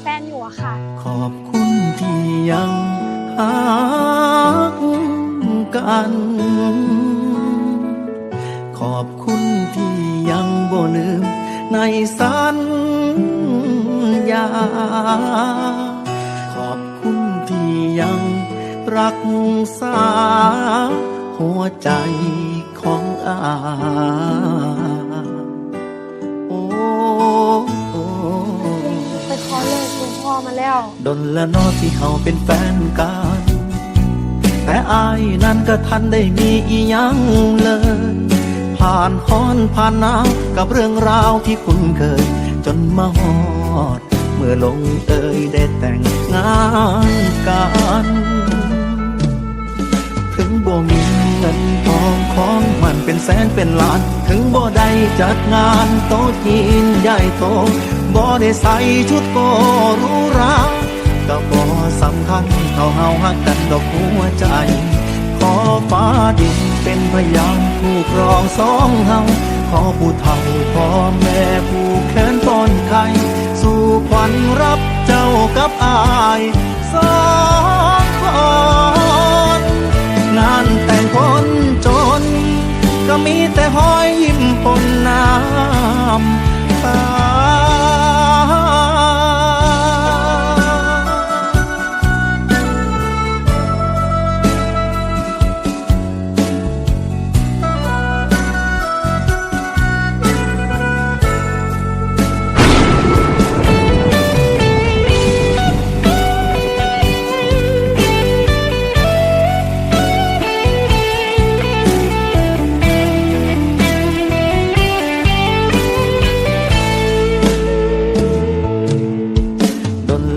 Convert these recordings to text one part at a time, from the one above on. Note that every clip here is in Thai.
แฟนอยู่อะค่ะขอบคุณที่ยังหักกัน ขอบคุณที่ยังบ่ลืมในสัญญา ขอบคุณที่ยังรักษาหัวใจของอาโอ้ไปขอเลิกคุณพ่อมาแล้วดนละนอที่เขาเป็นแฟนกัน แต่อายนั้นก็ทันได้มีอีหยังเลย ผ่านฮ้อนผ่านหนาวกับเรื่องราวที่คุ้นเคย จนมาฮอดเมื่อลงเอยได้แต่งงานกัน ถึงบ่มีเงินทองของมันเป็นแสนเป็นล้าน ถึงบ่ได้จัดงานโต๊ะจีนใหญ่โตบ่ได้ใส่ชุดโกหรูหราก็บ่สำคัญเท่าเฮาฮักกันดอกหัวใจ ขอฟ้าดินเป็นพยานผู้ครองสองเฮาขอผู้เฒ่าพ่อแม่ผู้แขนป้อนไข่สู่ขวัญรับเจ้ากับอายสองคนงานแต่งคนจนก็มีแต่หอยยิ้มปนน้ำตา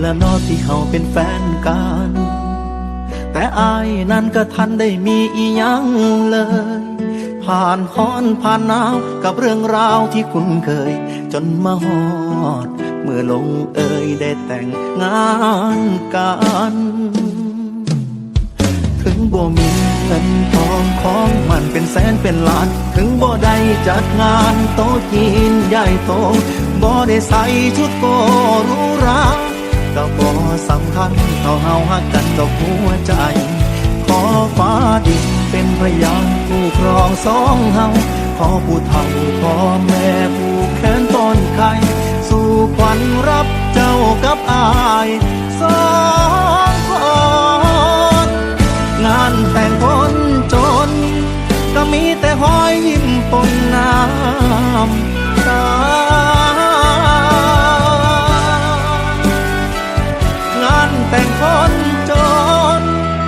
และนอที่เขาเป็นแฟนกัน แต่อายนั้นก็ทันได้มีอีหยังเลย ผ่านฮ้อนผ่านหนาวกับเรื่องราวที่คุ้นเคย จนมาฮอดเมื่อลงเอยได้แต่งงานกัน ถึงบ่มีเงินทองของมันเป็นแสนเป็นล้าน ถึงบ่ได้จัดงานโต๊ะจีนใหญ่โตบ่ได้ใส่ชุดโกหรูหราก็บ่สำคัญเท่าเฮาฮักกันดอกหัวใจ ขอฟ้าดินเป็นพยานผู้ครองสองเฮาขอผู้เฒ่าพ่อแม่ผู้แขนป้อนไข่สู่ขวัญรับเจ้ากับอายสองคนงานแต่งคนจนก็มีแต่หอยยิ้มปนน้ำตางานแต่งคนจน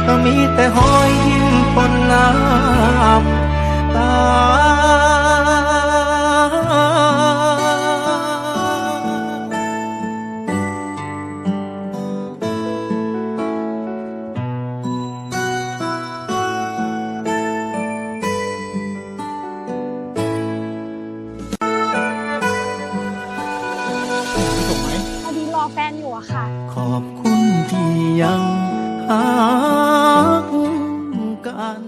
ก็มีแต่หอยยิ้มปนน้ำตาพอดีรอแฟนอยู่อะค่ะขอบคุณที่ยังหักกัน